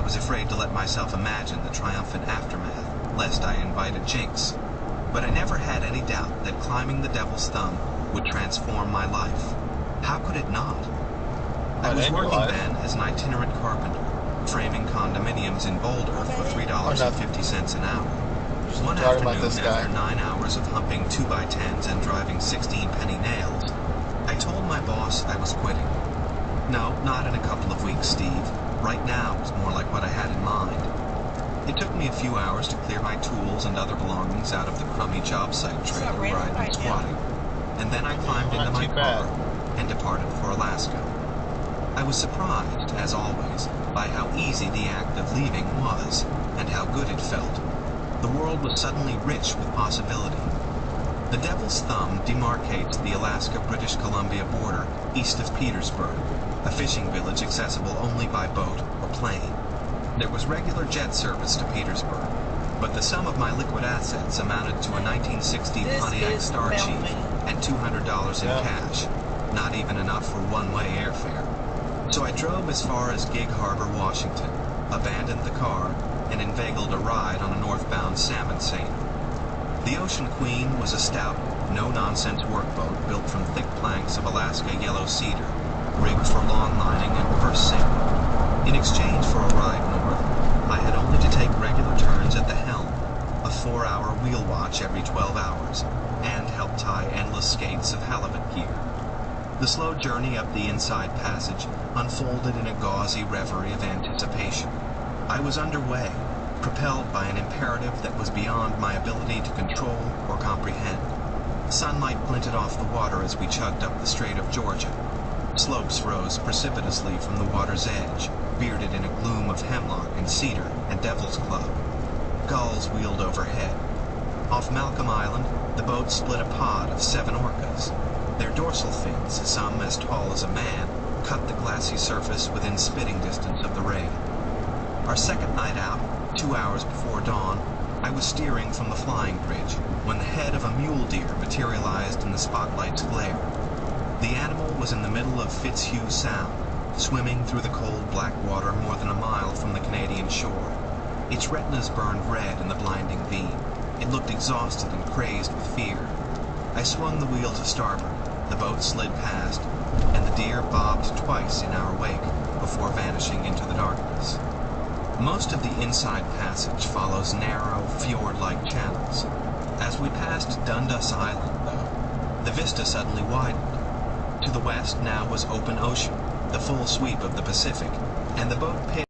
I was afraid to let myself imagine the triumphant aftermath, lest I invited jinx. But I never had any doubt that climbing the Devil's Thumb would transform my life. How could it not? I was working then as an itinerant carpenter, framing condominiums in Boulder for $3.50 an hour. One afternoon, after 9 hours of humping 2x10s and driving 16-penny nails, I told my boss I was quitting. No, not in a couple of weeks, Steve. Right now was more like what I had in mind. It took me a few hours to clear my tools and other belongings out of the crummy job site trailer where I'd been squatting, and then I climbed into my car and departed for Alaska. I was surprised, as always, by how easy the act of leaving was, and how good it felt. The world was suddenly rich with possibility. The Devil's Thumb demarcates the Alaska-British Columbia border east of Petersburg, a fishing village accessible only by boat or plane. There was regular jet service to Petersburg, but the sum of my liquid assets amounted to a 1960 Pontiac Star Chief and $200 in cash, not even enough for one-way airfare. So I drove as far as Gig Harbor, Washington, abandoned the car, and inveigled a ride on a northbound salmon seiner. The Ocean Queen was a stout, no-nonsense workboat built from thick planks of Alaska yellow cedar, rigged for lawn lining and purse seining. In exchange for a ride north, I had only to take regular turns at the helm, a 4-hour wheel watch every 12 hours, and help tie endless skates of halibut gear. The slow journey up the Inside Passage unfolded in a gauzy reverie of anticipation. I was underway, propelled by an imperative that was beyond my ability to control or comprehend. Sunlight glinted off the water as we chugged up the Strait of Georgia. Slopes rose precipitously from the water's edge, bearded in a gloom of hemlock and cedar and Devil's Club. Gulls wheeled overhead. Off Malcolm Island, the boat split a pod of 7 orcas. Their dorsal fins, some as tall as a man, cut the glassy surface within spitting distance of the rail. Our second night out, 2 hours before dawn, I was steering from the flying bridge when the head of a mule deer materialized in the spotlight's glare. The animal was in the middle of Fitzhugh Sound, swimming through the cold black water more than a mile from the Canadian shore. Its retinas burned red in the blinding beam. It looked exhausted and crazed with fear. I swung the wheel to starboard, the boat slid past, and the deer bobbed twice in our wake before vanishing into the darkness. Most of the Inside Passage follows narrow, fjord-like channels. As we passed Dundas Island, though, the vista suddenly widened. To the west now was open ocean, the full sweep of the Pacific, and the boat pitched